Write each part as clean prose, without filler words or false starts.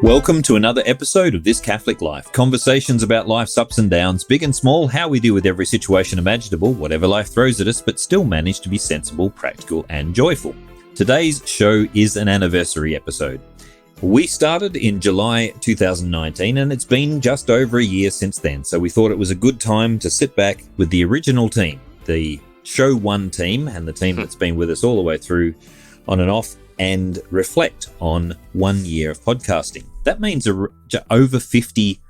Welcome to another episode of This Catholic Life. Conversations about life's ups and downs, big and small, how we deal with every situation imaginable, whatever life throws at us, but still manage to be sensible, practical, and joyful. Today's show is an anniversary episode. We started in July 2019, and it's been just over a year since then, so we thought it was a good time to sit back with the original team, the Show 1 team, and the team that's been with us all the way through on and off, and reflect on 1 year of podcasting. That means over 50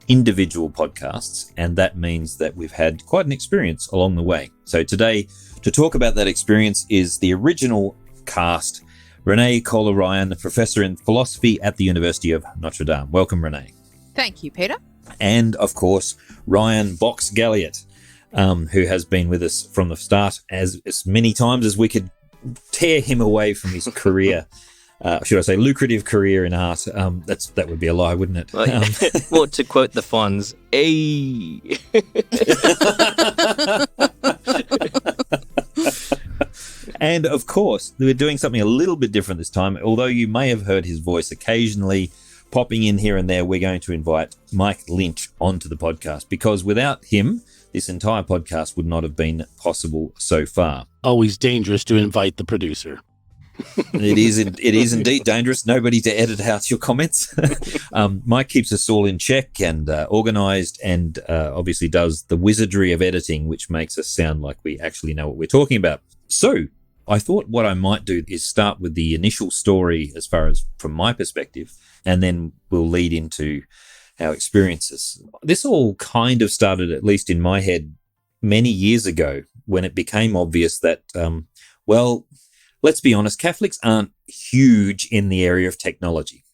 individual podcasts, and that means that we've had quite an experience along the way. So today, to talk about that experience is the original cast, Renée Köhler-Ryan, professor in philosophy at the University of Notre Dame. Welcome, Renée. Thank you, Peter. And, of course, Rian Box Galliott, who has been with us from the start as many times as we could tear him away from his career, should I say lucrative career in art. That would be a lie, wouldn't it? Well, to quote the Fonz, "Ay." And of course, we're doing something a little bit different this time. Although you may have heard his voice occasionally popping in here and there, we're going to invite Mike Lynch onto the podcast, because without him, this entire podcast would not have been possible so far. Always dangerous to invite the producer. It is indeed dangerous. Nobody to edit out your comments. Mike keeps us all in check and organised, and obviously does the wizardry of editing, which makes us sound like we actually know what we're talking about. So I thought what I might do is start with the initial story as far as from my perspective, and then we'll lead into our experiences. This all kind of started, at least in my head, many years ago, when it became obvious that, well, let's be honest, Catholics aren't huge in the area of technology.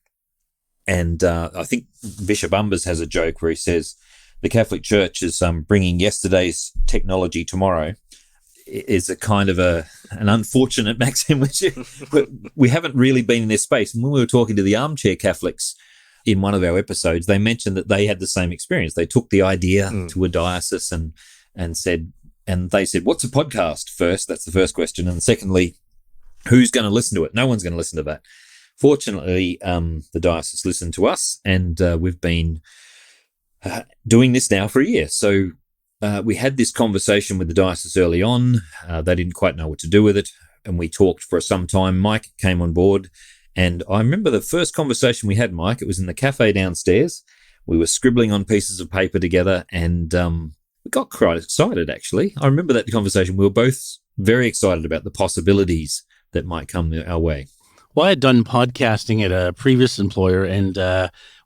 And I think Bishop Umbers has a joke where he says the Catholic Church is bringing yesterday's technology tomorrow. Is a kind of an unfortunate maxim, which we haven't really been in this space. And when we were talking to the armchair Catholics in one of our episodes, they mentioned that they had the same experience. They took the idea to a diocese and they said, "What's a podcast?" First, that's the first question, and secondly, who's going to listen to it? No one's going to listen to that. Fortunately, the diocese listened to us, and we've been doing this now for a year. So we had this conversation with the diocese early on. They didn't quite know what to do with it, and we talked for some time. Mike came on board, and I remember the first conversation we had, Mike. It was in the cafe downstairs. We were scribbling on pieces of paper together, and we got quite excited, actually. I remember that conversation. We were both very excited about the possibilities that might come our way. Well, I had done podcasting at a previous employer and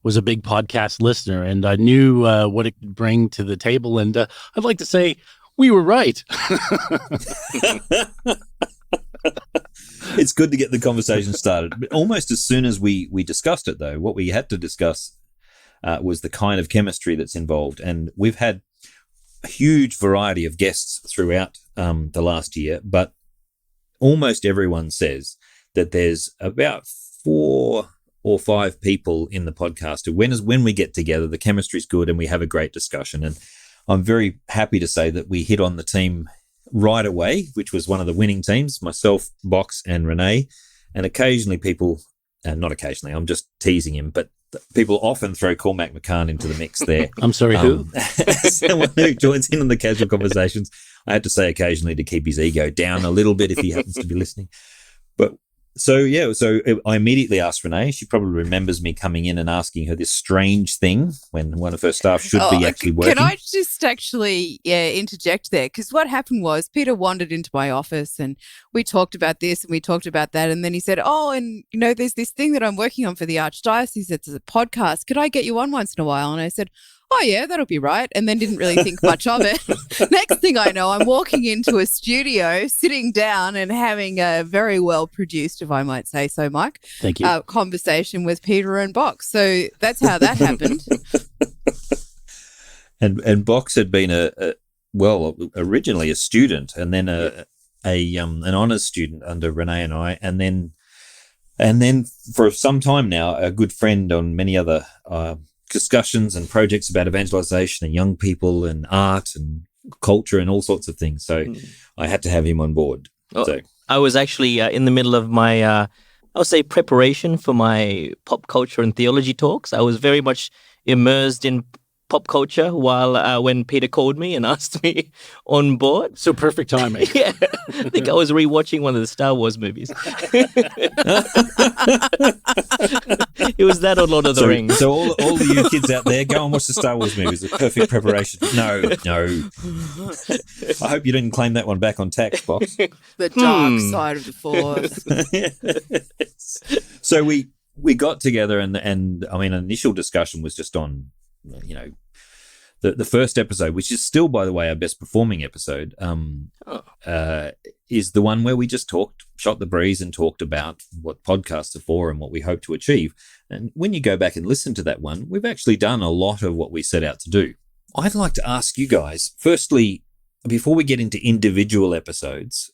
was a big podcast listener, and I knew what it could bring to the table. And I'd like to say we were right. It's good to get the conversation started. But almost as soon as we discussed it, though, what we had to discuss was the kind of chemistry that's involved. And we've had a huge variety of guests throughout the last year, but almost everyone says that there's about 4 or 5 people in the podcast who, when we get together, the chemistry's good and we have a great discussion. And I'm very happy to say that we hit on the team right away, which was one of the winning teams, myself, Box, and Renée. And occasionally people, not occasionally, I'm just teasing him, but people often throw Cormac McCann into the mix there. I'm sorry, who? Someone who joins in on the casual conversations. I had to say occasionally to keep his ego down a little bit if he happens to be listening. But so I immediately asked Renée. She probably remembers me coming in and asking her this strange thing when one of her staff should be actually working. Can I just actually interject there? Because what happened was Peter wandered into my office and we talked about this and we talked about that. And then he said, "Oh, and there's this thing that I'm working on for the Archdiocese. It's a podcast. Could I get you on once in a while?" And I said, "Oh, yeah, that'll be right." And then didn't really think much of it. Next thing I know, I'm walking into a studio, sitting down and having a very well produced, if I might say so, Mike, thank you, conversation with Peter and Box. So that's how that happened. And Box had been originally a student, and then an honours student under Renée and I, and then for some time now, a good friend on many other discussions and projects about evangelization and young people and art and culture and all sorts of things. So I had to have him on board. I was actually in the middle of my I would say, preparation for my pop culture and theology talks. I was very much immersed in pop culture while when Peter called me and asked me on board. So perfect timing. Yeah, I think I was rewatching one of the Star Wars movies. It was that or Lord of the Rings. So all of you kids out there, go and watch the Star Wars movies. The perfect preparation. No. I hope you didn't claim that one back on tax, Box. The dark side of the Force. So we got together and I mean, initial discussion was just on, the first episode, which is still, by the way, our best performing episode, is the one where we just shot the breeze and talked about what podcasts are for and what we hope to achieve. And when you go back and listen to that one, we've actually done a lot of what we set out to do. I'd like to ask you guys, firstly, before we get into individual episodes,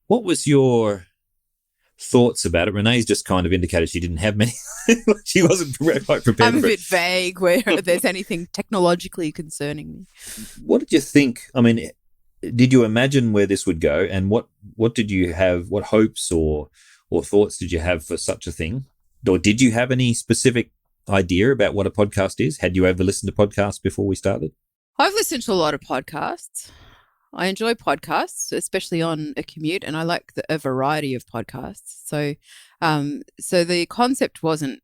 what was your thoughts about it? Renee's just kind of indicated she didn't have many. She wasn't quite prepared. I'm a bit vague where there's anything technologically concerning me. What did you think? I mean, did you imagine where this would go, and what did you have? What hopes or thoughts did you have for such a thing? Or did you have any specific idea about what a podcast is? Had you ever listened to podcasts before we started? I've listened to a lot of podcasts. I enjoy podcasts, especially on a commute, and I like a variety of podcasts. So the concept wasn't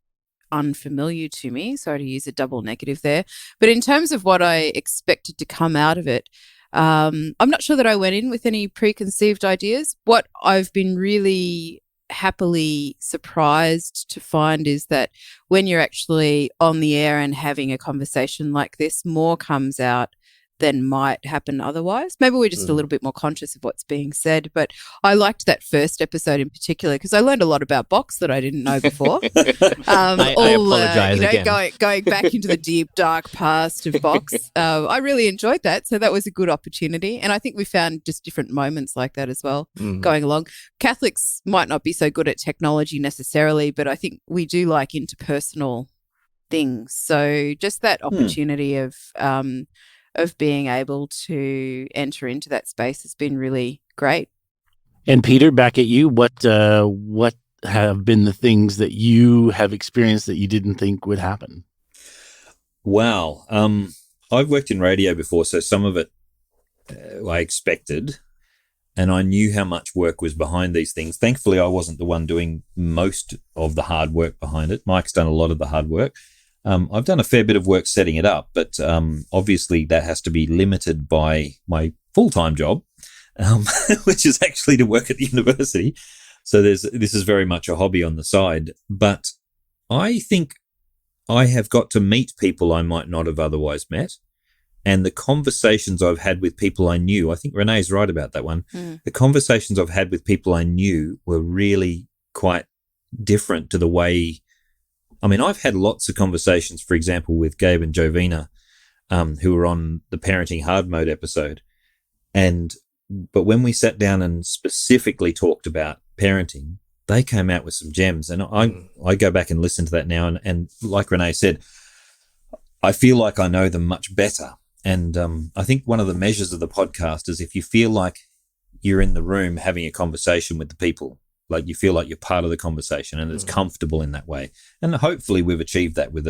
unfamiliar to me. Sorry to use a double negative there. But in terms of what I expected to come out of it, I'm not sure that I went in with any preconceived ideas. What I've been really happily surprised to find is that when you're actually on the air and having a conversation like this, more comes out than might happen otherwise. Maybe we're just a little bit more conscious of what's being said, but I liked that first episode in particular because I learned a lot about Box that I didn't know before. I apologize again. Going back into the deep, dark past of Box. I really enjoyed that, so that was a good opportunity, and I think we found just different moments like that as well going along. Catholics might not be so good at technology necessarily, but I think we do like interpersonal things, so just that opportunity of being able to enter into that space has been really great. And Peter, back at you, what have been the things that you have experienced that you didn't think would happen? Wow. I've worked in radio before, so some of it I expected, and I knew how much work was behind these things. Thankfully, I wasn't the one doing most of the hard work behind it. Mike's done a lot of the hard work. I've done a fair bit of work setting it up, but obviously that has to be limited by my full-time job, which is actually to work at the university. So this is very much a hobby on the side. But I think I have got to meet people I might not have otherwise met. And the conversations I've had with people I knew, I think Renee's right about that one. The conversations I've had with people I knew were really quite different to the way. I mean, I've had lots of conversations, for example, with Gabe and Jovina, who were on the Parenting Hard Mode episode. But when we sat down and specifically talked about parenting, they came out with some gems. And I go back and listen to that now. And like Renee said, I feel like I know them much better. And I think one of the measures of the podcast is if you feel like you're in the room having a conversation with the people, like you feel like you're part of the conversation and it's comfortable in that way. And hopefully we've achieved that with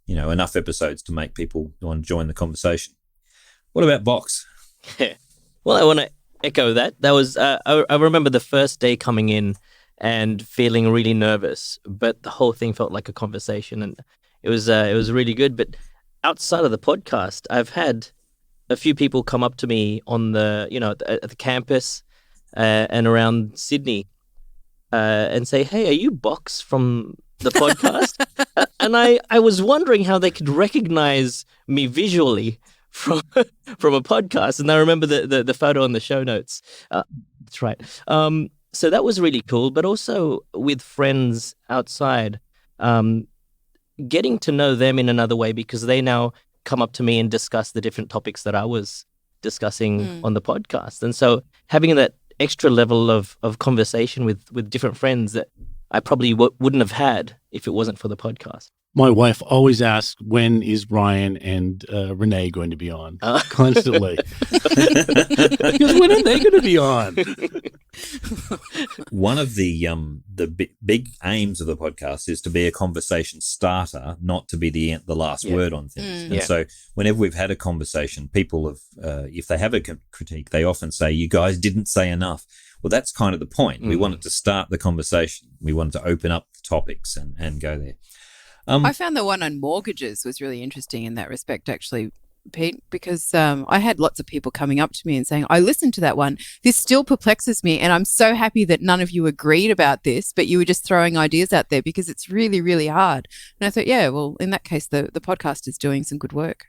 enough episodes to make people want to join the conversation. What about Box? Well, I want to echo that. That was I remember the first day coming in and feeling really nervous, but the whole thing felt like a conversation, and it was really good. But outside of the podcast, I've had a few people come up to me on the at the campus and around Sydney. And say, hey, are you Box from the podcast? And I was wondering how they could recognize me visually from a podcast. And I remember the photo on the show notes. That's right. So that was really cool. But also with friends outside, getting to know them in another way because they now come up to me and discuss the different topics that I was discussing on the podcast. And so having that extra level of conversation with different friends that I probably wouldn't have had if it wasn't for the podcast. My wife always asks, when is Rian and Renee going to be on? Constantly. Because when are they going to be on? one of the big aims of the podcast is to be a conversation starter, not to be the last word on things. And so whenever we've had a conversation, people have, if they have a critique, they often say, "You guys didn't say enough." Well, that's kind of the point. We wanted to start the conversation. We wanted to open up the topics and go there. I found the one on mortgages was really interesting in that respect, actually, Pete, because I had lots of people coming up to me and saying, "I listened to that one. This still perplexes me, and I'm so happy that none of you agreed about this, but you were just throwing ideas out there because it's really, really hard." And I thought, yeah, well, in that case, the podcast is doing some good work.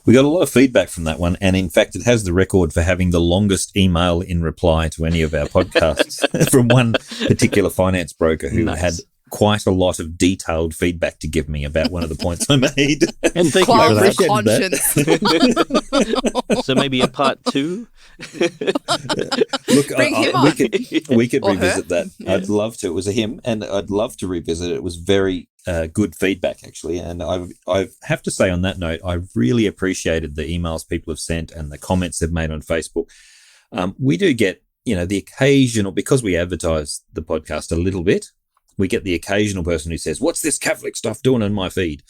We got a lot of feedback from that one, and in fact, it has the record for having the longest email in reply to any of our podcasts from one particular finance broker who had quite a lot of detailed feedback to give me about one of the points I made. And thank you for that. Conscience. So maybe a part 2? Look, we could Or revisit her. that. I'd love to. It was a him, and I'd love to revisit it. It was very good feedback, actually. And I have to say on that note, I've really appreciated the emails people have sent and the comments they've made on Facebook. We do get, the occasional, because we advertise the podcast a little bit, we get the occasional person who says, "What's this Catholic stuff doing in my feed?"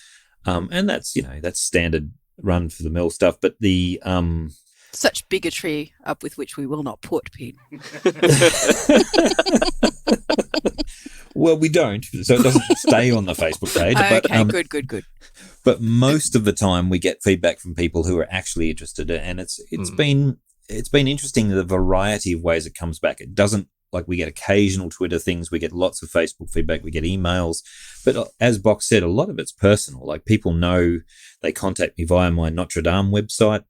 And that's, that's standard run for the mill stuff. But the Such bigotry up with which we will not put, Pete. well, we don't, so it doesn't stay on the Facebook page. Okay, but, good. But most of the time, we get feedback from people who are actually interested, and it's been interesting, the variety of ways it comes back. It doesn't. Like, we get occasional Twitter things, we get lots of Facebook feedback, we get emails. But as Box said, a lot of it's personal. Like, people know, they contact me via my Notre Dame website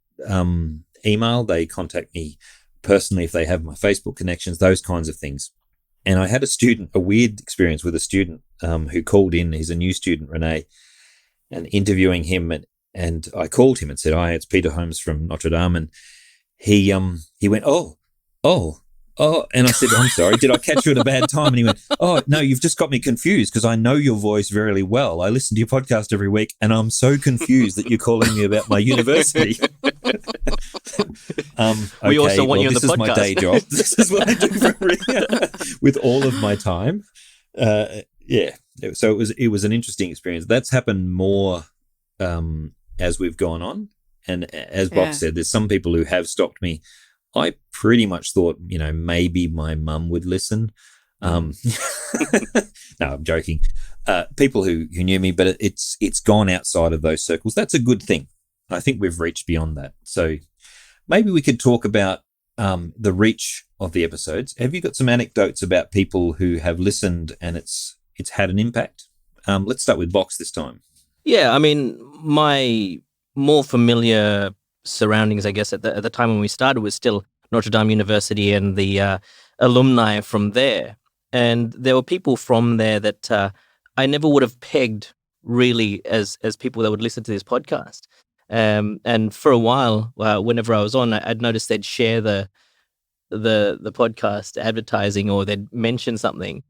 email. They contact me personally if they have my Facebook connections, those kinds of things. And I had a weird experience with a student who called in. He's a new student, Renée, and interviewing him. And I called him and said, "Hi, it's Peter Holmes from Notre Dame." And he went, oh. And I said, "I'm sorry, did I catch you at a bad time?" And he went, "Oh, no, you've just got me confused because I know your voice very well. I listen to your podcast every week and I'm so confused that you're calling me about my university." We also want you on the This is my podcast. day job. This is what I do for with all of my time. So it was an interesting experience. That's happened more as we've gone on. And as Box said, there's some people who have stopped me. I pretty much thought, maybe my mum would listen. No, I'm joking. People who knew me, but it's gone outside of those circles. That's a good thing. I think we've reached beyond that. So maybe we could talk about the reach of the episodes. Have you got some anecdotes about people who have listened and it's had an impact? Let's start with Box this time. Yeah, I mean, my more familiar surroundings, I guess, at the time when we started was still Notre Dame University and the alumni from there. And there were people from there that I never would have pegged really as people that would listen to this podcast. And for a while, whenever I was on, I'd noticed they'd share the podcast advertising, or they'd mention something.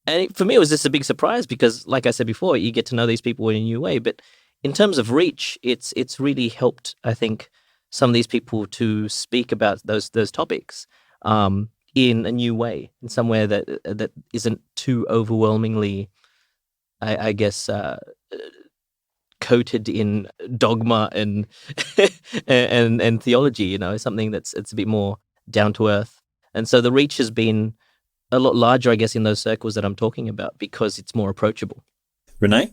And for me, it was just a big surprise because, like I said before, you get to know these people in a new way. But in terms of reach, it's really helped, I think, some of these people to speak about those topics in a new way, in somewhere that isn't too overwhelmingly, I guess, coated in dogma and and theology. Something it's a bit more down to earth. And so the reach has been a lot larger, I guess, in those circles that I'm talking about because it's more approachable. Renée?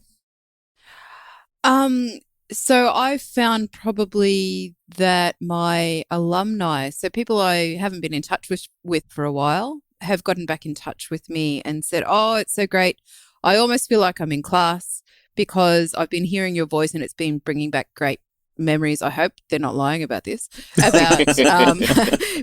So I found probably that my alumni, so people I haven't been in touch with for a while, have gotten back in touch with me and said, "Oh, it's so great. I almost feel like I'm in class because I've been hearing your voice and it's been bringing back great memories." I hope they're not lying about this, about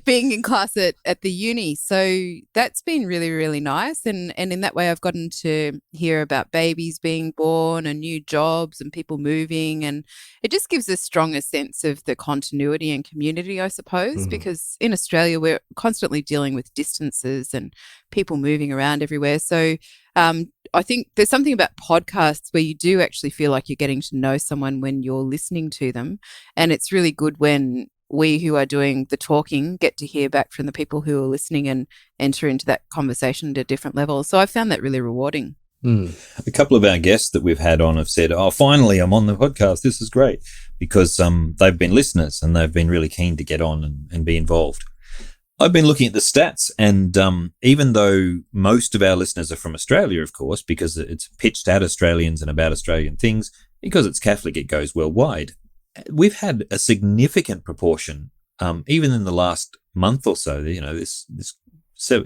being in class at the uni. So that's been really, really nice. And in that way, I've gotten to hear about babies being born and new jobs and people moving. And it just gives a stronger sense of the continuity and community, I suppose, because in Australia, we're constantly dealing with distances and people moving around everywhere. So I think there's something about podcasts where you do actually feel like you're getting to know someone when you're listening to them. And it's really good when we who are doing the talking get to hear back from the people who are listening and enter into that conversation at a different level. So I found that really rewarding. A couple of our guests that we've had on have said, "Oh, finally, I'm on the podcast. This is great," because they've been listeners and they've been really keen to get on and be involved. I've been looking at the stats, and even though most of our listeners are from Australia, of course, because it's pitched at Australians and about Australian things, because it's Catholic, it goes worldwide. We've had a significant proportion, even in the last month or so. This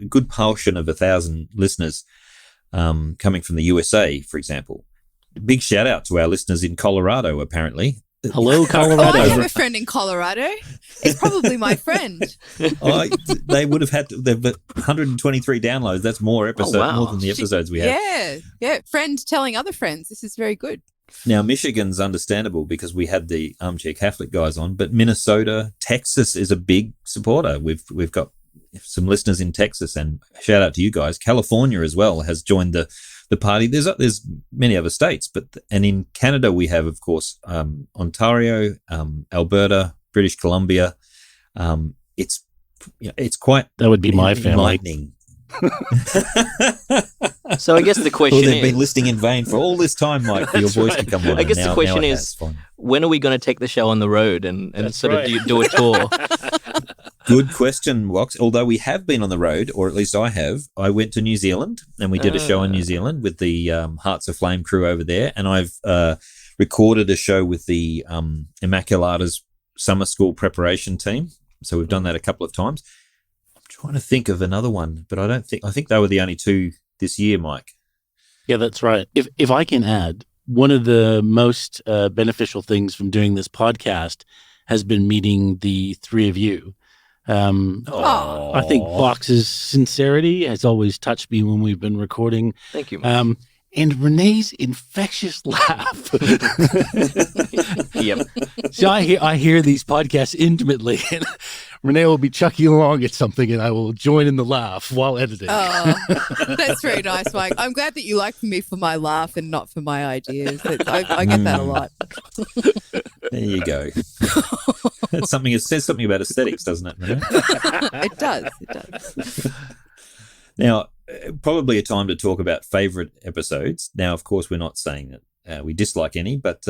good portion of 1,000 listeners coming from the USA, for example. Big shout out to our listeners in Colorado, apparently. Hello, Colorado. I have a friend in Colorado. It's probably my friend. They would have had they've 123 downloads. That's more more than the episodes we had. Yeah. Friend telling other friends. This is very good. Now, Michigan's understandable because we had the Armchair Catholic guys on, but Minnesota, Texas is a big supporter. We've got some listeners in Texas, and shout out to you guys. California as well has joined the party. There's many other states, and in Canada we have, of course, Ontario, Alberta, British Columbia. It's quite that would be my family. Enlightening. So I guess the question they've been listening in vain for all this time, Mike, for your voice to come on. I guess the question is, when are we going to take the show on the road and sort of do a tour? Good question, Wox. Although we have been on the road, or at least I have. I went to New Zealand and we did a show in New Zealand with the Hearts of Flame crew over there. And I've recorded a show with the Immaculata's summer school preparation team. So we've done that a couple of times. I'm trying to think of another one, but I think they were the only two this year, Mike. Yeah, that's right. If I can add, one of the most beneficial things from doing this podcast has been meeting the three of you. I think Box's sincerity has always touched me when we've been recording. Thank you, Mike. And Renee's infectious laugh. Yep. So I hear these podcasts intimately, and Renee will be chucking along at something, and I will join in the laugh while editing. Oh, that's very nice, Mike. I'm glad that you like me for my laugh and not for my ideas. I get that a lot. There you go. That's something. It says something about aesthetics, doesn't it, Renee? It does. Now, probably a time to talk about favourite episodes. Now, of course, we're not saying that we dislike any, but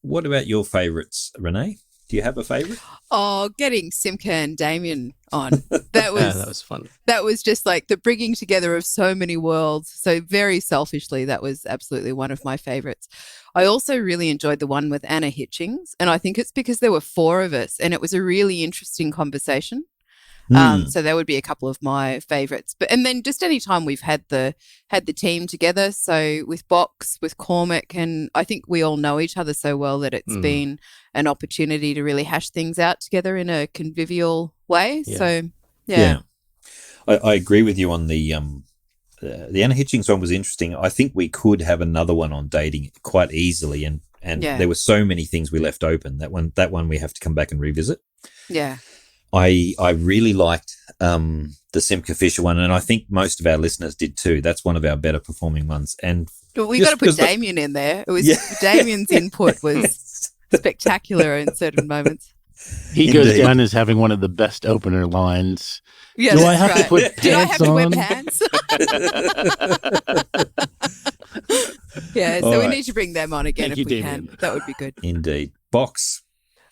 what about your favourites, Renee? Do you have a favourite? Oh, getting Simca and Damien on. That was fun. That was just like the bringing together of so many worlds. So very selfishly, that was absolutely one of my favourites. I also really enjoyed the one with Anna Hitchings, and I think it's because there were four of us, and it was a really interesting conversation. So there would be a couple of my favourites. And then just any time we've had the team together. So with Box, with Cormac, and I think we all know each other so well that it's been an opportunity to really hash things out together in a convivial way. Yeah. So yeah. I agree with you on the Anna Hitchings one was interesting. I think we could have another one on dating quite easily, and there were so many things we left open. That one we have to come back and revisit. Yeah. I really liked the Simca Fisher one, and I think most of our listeners did too. That's one of our better performing ones. And we got to put Damien in there. It was Damien's input was spectacular in certain moments. He goes down as having one of the best opener lines. Yeah, Do I have to put pants Do I have to wear on? pants? Yeah, so we need to bring them on again. Thank if you, we Damien. can. That would be good. Indeed. Box.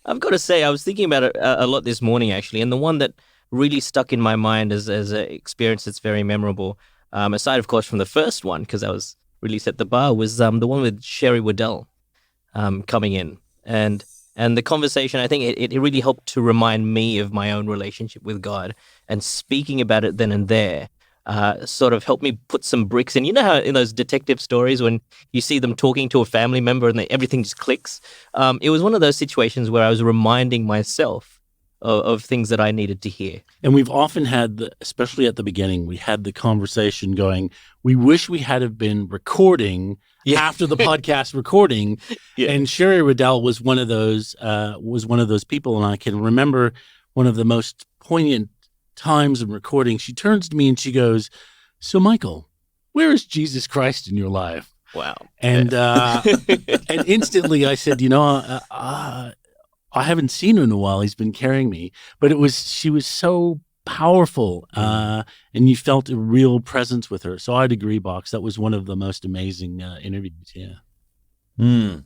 I've got to say, I was thinking about it a lot this morning, actually, and the one that really stuck in my mind as an experience that's very memorable, aside, of course, from the first one, because I was released at the bar, was the one with Sherry Waddell coming in. And the conversation, I think it really helped to remind me of my own relationship with God, and speaking about it then and there sort of helped me put some bricks in. You know how in those detective stories when you see them talking to a family member and everything just clicks? It was one of those situations where I was reminding myself of things that I needed to hear. And we've often had, especially at the beginning, we had the conversation going, we wish we had have been recording after the podcast recording. Yeah. And Sherry Waddell was one of those people. And I can remember one of the most poignant times in recording. She turns to me and she goes, "So Michael, where is Jesus Christ in your life?" Wow. And and instantly I said, I haven't seen him in a while. He's been carrying me, but she was so powerful, and you felt a real presence with her. So I'd agree, Box. That was one of the most amazing interviews. Yeah.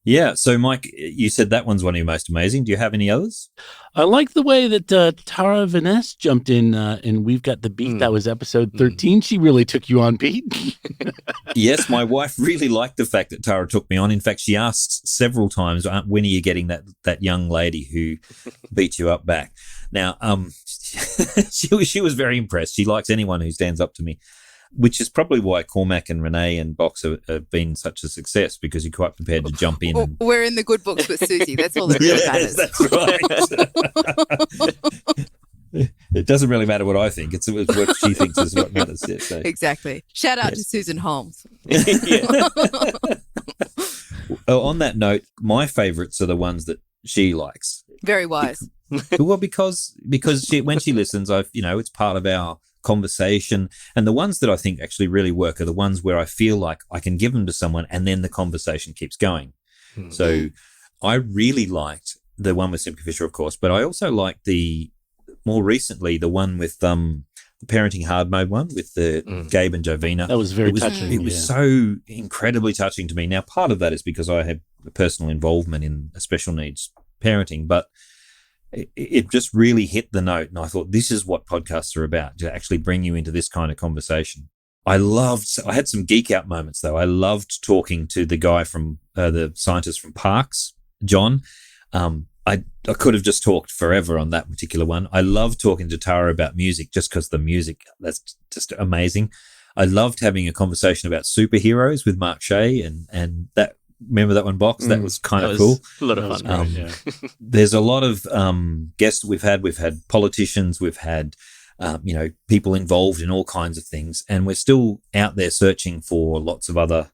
Yeah. So, Mike, you said that one's one of your most amazing. Do you have any others? I like the way that Tara Vaness jumped in, and We've Got the Beat. That was episode 13. She really took you on, Pete. Yes, my wife really liked the fact that Tara took me on. In fact, she asked several times, when are you getting that young lady who beat you up back? Now, she was very impressed. She likes anyone who stands up to me, which is probably why Cormac and Renee and Box have been such a success, because you're quite prepared to jump in. We're in the good books with Susie. That's all that really matters. That's right. It doesn't really matter what I think. It's what she thinks is what matters. Yeah, so. Exactly. Shout out to Susan Holmes. On that note, my favourites are the ones that she likes. Very wise. Well, because when she listens, it's part of our conversation, and the ones that I think actually really work are the ones where I feel like I can give them to someone and then the conversation keeps going. So I really liked the one with Simca Fisher, of course, but I also liked more recently the one with the Parenting Hard Mode one with the Gabe and Jovina. That was very touching. It was so incredibly touching to me. Now, part of that is because I have a personal involvement in a special needs parenting, but it just really hit the note, and I thought, this is what podcasts are about, to actually bring you into this kind of conversation. I had some geek out moments, though. I loved talking to the guy from the scientist from Parks, John. I could have just talked forever on that particular one. I loved talking to Tara about music, just because the music, that's just amazing. I loved having a conversation about superheroes with Mark Shea, and that. Remember that one, Box? That was kind of cool. A lot of fun. There's a lot of guests we've had. We've had politicians. We've had, people involved in all kinds of things. And we're still out there searching for lots of other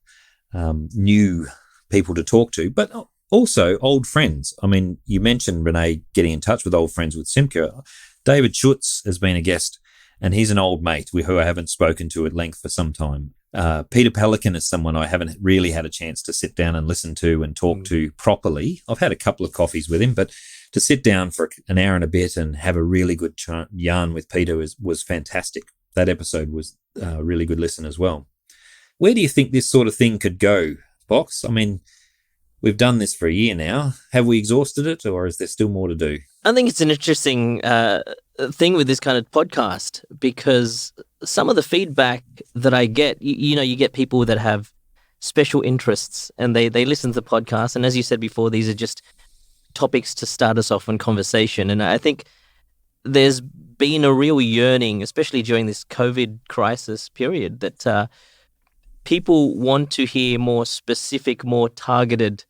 new people to talk to, but also old friends. I mean, you mentioned, Renee, getting in touch with old friends with Simca. David Schutz has been a guest, and he's an old mate who I haven't spoken to at length for some time. Peter Pelican is someone I haven't really had a chance to sit down and listen to and talk to properly. I've had a couple of coffees with him, but to sit down for an hour and a bit and have a really good yarn with Peter was fantastic. That episode was a really good listen as well. Where do you think this sort of thing could go, Box? I mean, we've done this for a year now. Have we exhausted it, or is there still more to do? I think it's an interesting thing with this kind of podcast, because some of the feedback that I get, you get people that have special interests and they listen to the podcast. And as you said before, these are just topics to start us off in conversation. And I think there's been a real yearning, especially during this COVID crisis period, that people want to hear more specific, more targeted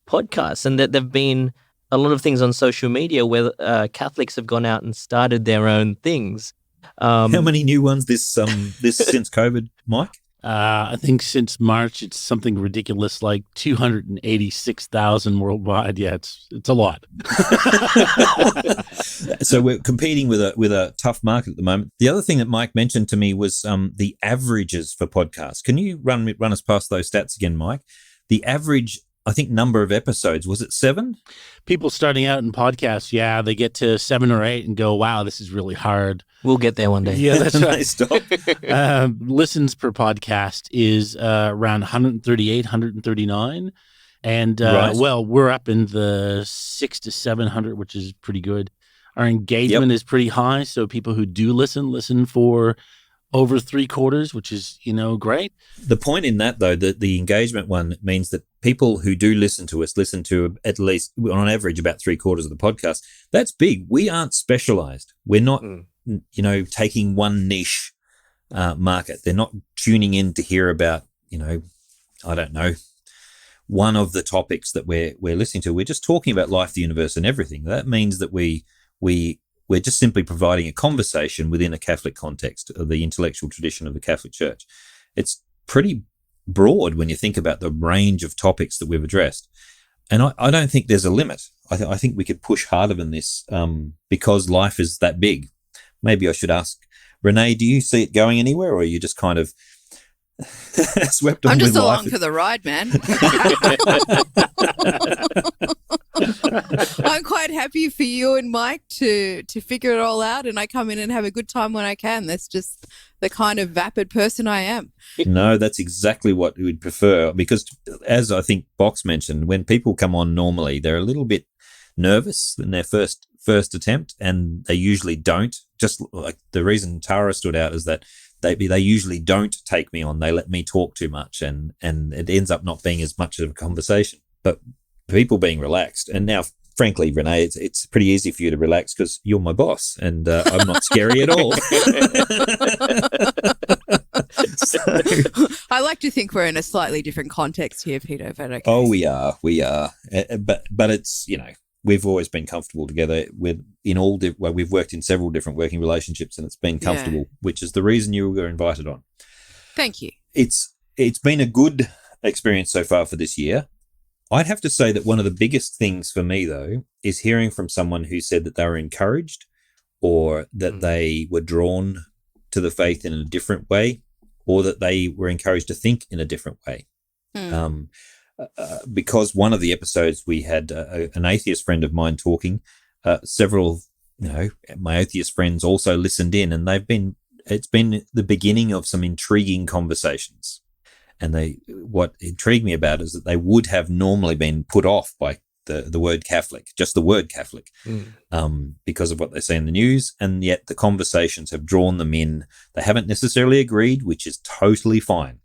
podcasts. And that there've been a lot of things on social media where Catholics have gone out and started their own things. How many new ones this since COVID, Mike? I think since March, it's something ridiculous like 286,000 worldwide. Yeah, it's a lot. So we're competing with a tough market at the moment. The other thing that Mike mentioned to me was the averages for podcasts. Can you run us past those stats again, Mike? The average, I think, number of episodes, was it 7? People starting out in podcasts, they get to 7 or 8 and go, wow, this is really hard. We'll get there one day. Yeah, that's right. Stop. Listens per podcast is around 138, 139. And, we're up in the 600 to 700, which is pretty good. Our engagement is pretty high. So people who do listen for over 3/4, which is, great. The point in that, though, that the engagement one means that people who do listen to us listen to at least, on average, about 3/4 of the podcast. That's big. We aren't specialized. We're not, taking one niche market. They're not tuning in to hear about, I don't know, one of the topics that we're listening to. We're just talking about life, the universe, and everything. That means that we're just simply providing a conversation within a Catholic context of the intellectual tradition of the Catholic Church. It's pretty broad when you think about the range of topics that we've addressed. And I don't think there's a limit. I think we could push harder than this because life is that big. Maybe I should ask, Renee, do you see it going anywhere, or are you just kind of swept on with life? I'm just along for the ride, man. I'm quite happy for you and Mike to figure it all out, and I come in and have a good time when I can. That's just the kind of vapid person I am. No, that's exactly what we'd prefer, because as I think Box mentioned, when people come on normally, they're a little bit nervous in their first attempt, and they usually don't. Just like the reason Tara stood out is that they usually don't take me on. They let me talk too much, and it ends up not being as much of a conversation. But people being relaxed, and now, frankly, Renee, it's pretty easy for you to relax because you're my boss, and I'm not scary at all. So, I like to think we're in a slightly different context here, Peter. But okay. oh, we are, but it's, we've always been comfortable together. We've worked in several different working relationships, and it's been comfortable, which is the reason you were invited on. Thank you. It's been a good experience so far for this year. I'd have to say that one of the biggest things for me, though, is hearing from someone who said that they were encouraged, or that they were drawn to the faith in a different way, or that they were encouraged to think in a different way. Because one of the episodes we had an atheist friend of mine talking, several, my atheist friends also listened in, and it's been the beginning of some intriguing conversations. And what intrigued me about is that they would have normally been put off by the word Catholic, just the word Catholic, because of what they see in the news. And yet the conversations have drawn them in. They haven't necessarily agreed, which is totally fine.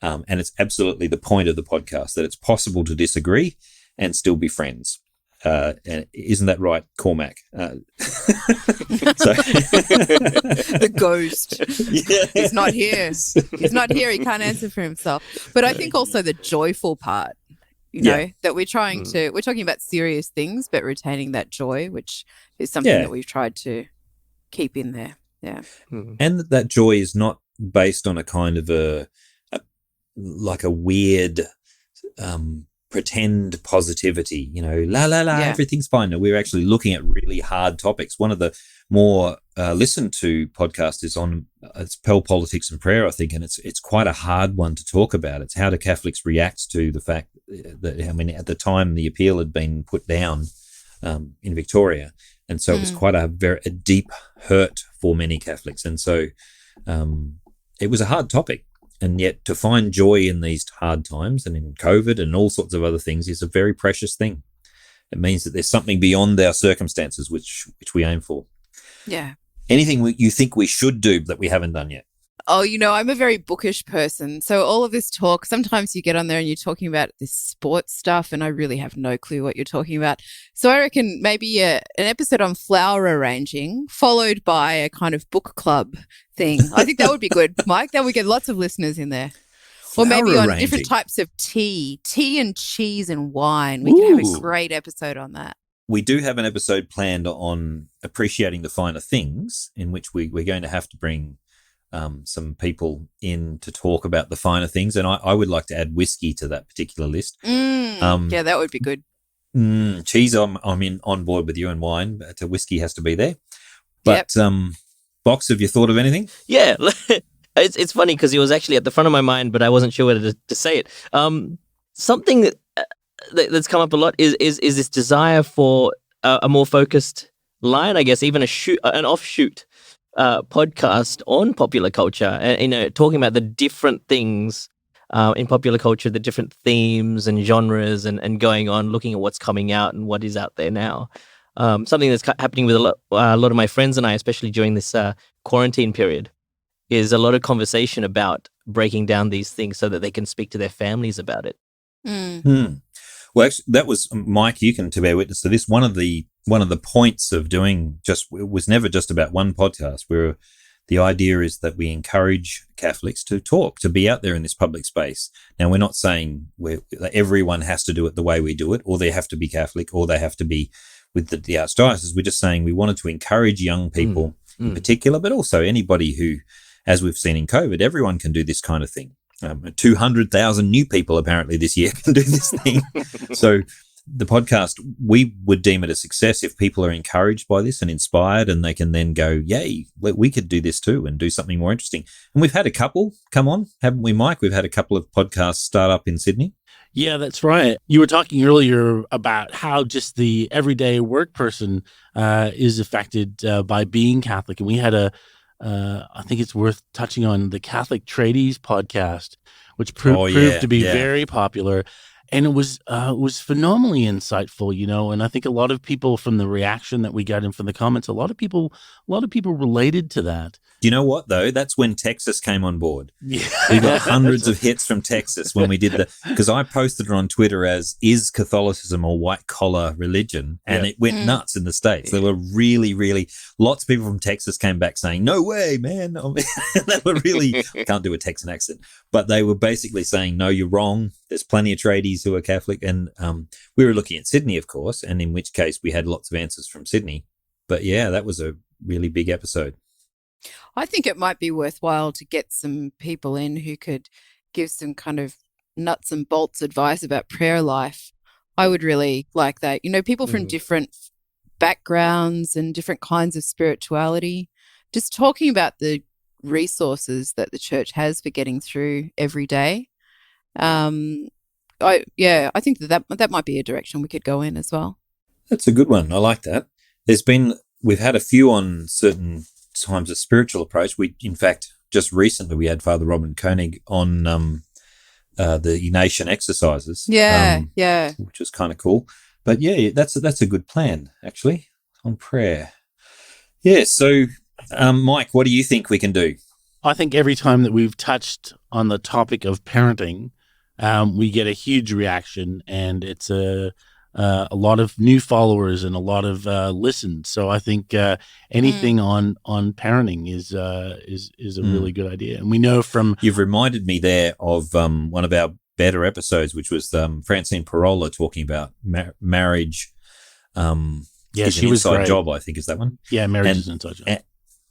And it's absolutely the point of the podcast, that it's possible to disagree and still be friends. And isn't that right, Cormac? The ghost. Yes. He's not here. He's not here. He can't answer for himself. But I think also the joyful part, that we're trying we're talking about serious things, but retaining that joy, which is something that we've tried to keep in there. Yeah. And that joy is not based on a kind of like a weird, pretend positivity, everything's fine. No, we're actually looking at really hard topics. One of the more listened to podcasts is on it's Pell Politics and Prayer, I think, and it's quite a hard one to talk about. It's how do Catholics react to the fact that, at the time the appeal had been put down in Victoria, and so it was quite a deep hurt for many Catholics, and so it was a hard topic. And yet to find joy in these hard times and in COVID and all sorts of other things is a very precious thing. It means that there's something beyond our circumstances, which we aim for. Yeah. Anything you think we should do that we haven't done yet? Oh, I'm a very bookish person. So all of this talk, sometimes you get on there and you're talking about this sports stuff, and I really have no clue what you're talking about. So I reckon maybe an episode on flower arranging, followed by a kind of book club thing. I think that would be good, Mike. That would get lots of listeners in there. Or maybe on different types of tea and cheese and wine. We could have a great episode on that. We do have an episode planned on appreciating the finer things, in which we're going to have to bring some people in to talk about the finer things, and I would like to add whiskey to that particular list. Yeah, that would be good. Cheese, I'm on board with you, and wine, but whiskey has to be there. But Box, have you thought of anything? Yeah, it's funny because it was actually at the front of my mind, but I wasn't sure whether to say it. Something that's come up a lot is this desire for a more focused line, I guess, even an offshoot podcast on popular culture, and talking about the different things in popular culture, the different themes and genres, and going on, looking at what's coming out and what is out there now. Something that's happening with a lot of my friends and I, especially during this quarantine period, is a lot of conversation about breaking down these things so that they can speak to their families about it. Well, actually, that was Mike. You can bear witness to this. One of the points of doing it was never just about one podcast. Where the idea is that we encourage Catholics to talk, to be out there in this public space. Now, we're not saying everyone has to do it the way we do it, or they have to be Catholic, or they have to be with the archdiocese. We're just saying we wanted to encourage young people in particular, but also anybody who, as we've seen in COVID, everyone can do this kind of thing. 200,000 new people apparently this year can do this thing. So the podcast, we would deem it a success if people are encouraged by this and inspired, and they can then go, yay, we could do this too and do something more interesting. And we've had a couple come on, haven't we, Mike? We've had a couple of podcasts start up in Sydney. Yeah, that's right. You were talking earlier about how just the everyday work person is affected by being Catholic. And we had I think it's worth touching on the Catholic Tradies podcast, which proved to be very popular. And it was phenomenally insightful, and I think a lot of people, from the reaction that we got and from the comments, a lot of people related to that. You know what, though? That's when Texas came on board. Yeah. We got hundreds of hits from Texas when we did because I posted it on Twitter as, is Catholicism a white-collar religion? And it went nuts in the States. There were really, really, lots of people from Texas came back saying, no way, man. They were really, I can't do a Texan accent, but they were basically saying, no, you're wrong. There's plenty of tradies who are Catholic. And we were looking at Sydney, of course, and in which case we had lots of answers from Sydney. But yeah, that was a really big episode. I think it might be worthwhile to get some people in who could give some kind of nuts and bolts advice about prayer life. I would really like that. People from different backgrounds and different kinds of spirituality, just talking about the resources that the church has for getting through every day. I think that might be a direction we could go in as well. That's a good one. I like that. We've had a few on certain times of spiritual approach. In fact, just recently we had Father Robin Koenig on the Nation exercises. Which was kind of cool. But yeah, that's a good plan, actually, on prayer. Yeah, so Mike, what do you think we can do? I think every time that we've touched on the topic of parenting, we get a huge reaction, and it's a lot of new followers and a lot of listens. So I think anything on parenting is a really good idea. And we know from... You've reminded me there of one of our better episodes, which was Francine Parola talking about marriage. She was Inside great. Job, I think, is that one? Yeah, Marriage is an Inside Job.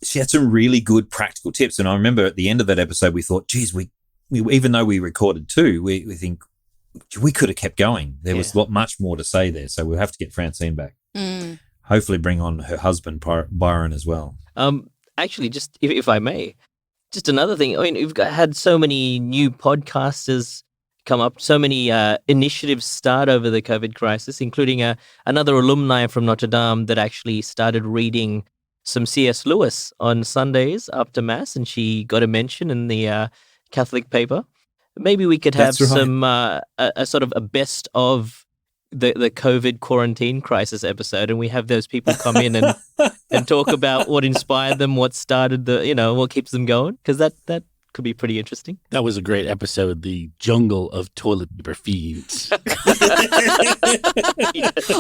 She had some really good practical tips. And I remember at the end of that episode, we thought, geez, we even though we recorded two, we think, we could have kept going. There was much more to say there. So we'll have to get Francine back. Hopefully bring on her husband, Byron, as well. Actually, just if I may, just another thing. I mean, we've had so many new podcasters come up, so many initiatives start over the COVID crisis, including another alumni from Notre Dame that actually started reading some C.S. Lewis on Sundays after Mass, and she got a mention in the Catholic paper. Maybe we could have some a sort of a best of the COVID quarantine crisis episode, and we have those people come in and talk about what inspired them, what started what keeps them going, because that could be pretty interesting. That was a great episode, The Jungle of Toilet Paper Fiends.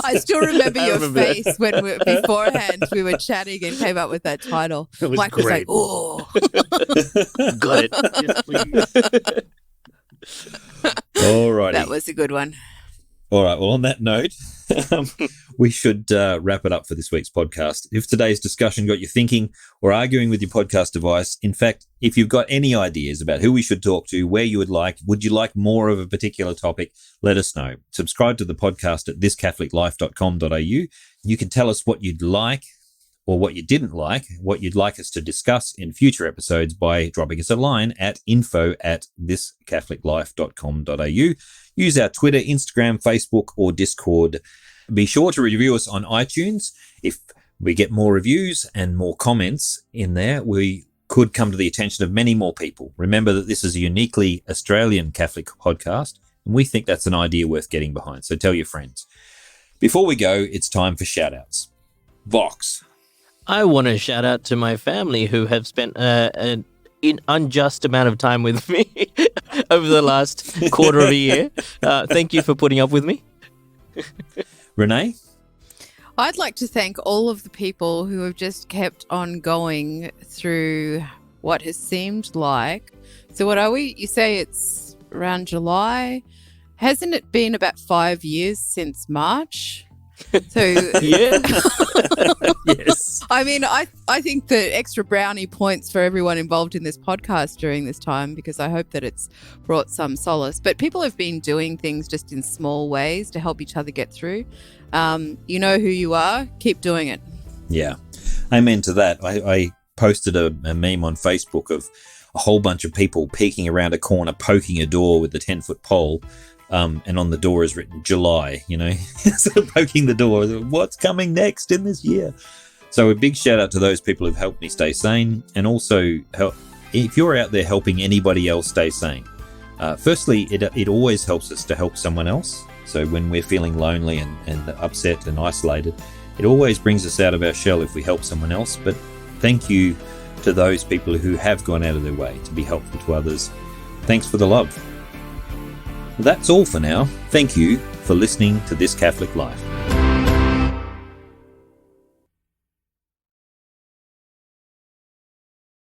I still remember your face when beforehand we were chatting and came up with that title. Mike was like, "Oh, got it." Yes, please. All righty. That was a good one. All right. Well, on that note, we should wrap it up for this week's podcast. If today's discussion got you thinking or arguing with your podcast device, in fact, if you've got any ideas about who we should talk to, where you would you like more of a particular topic, let us know. Subscribe to the podcast at thiscatholiclife.com.au. You can tell us what you'd like or what you didn't like, what you'd like us to discuss in future episodes by dropping us a line at info@thiscatholiclife.com.au. Use our Twitter, Instagram, Facebook, or Discord. Be sure to review us on iTunes. If we get more reviews and more comments in there, we could come to the attention of many more people. Remember that this is a uniquely Australian Catholic podcast, and we think that's an idea worth getting behind. So tell your friends. Before we go, it's time for shout-outs. Vox. I want to shout out to my family who have spent an unjust amount of time with me over the last quarter of a year. Thank you for putting up with me. Renee? I'd like to thank all of the people who have just kept on going through what has seemed like. So what are we? You say it's around July. Hasn't it been about 5 years since March? So Yeah. Yes. I mean, I think the extra brownie points for everyone involved in this podcast during this time, because I hope that it's brought some solace. But people have been doing things just in small ways to help each other get through. You know who you are. Keep doing it. Yeah. Amen to that. I posted a meme on Facebook of a whole bunch of people peeking around a corner, poking a door with the 10-foot pole, And on the door is written July, sort of poking the door. What's coming next in this year? So a big shout out to those people who've helped me stay sane. And also, if you're out there helping anybody else stay sane, firstly, it always helps us to help someone else. So when we're feeling lonely and upset and isolated, it always brings us out of our shell if we help someone else. But thank you to those people who have gone out of their way to be helpful to others. Thanks for the love. That's all for now. Thank you for listening to This Catholic Life.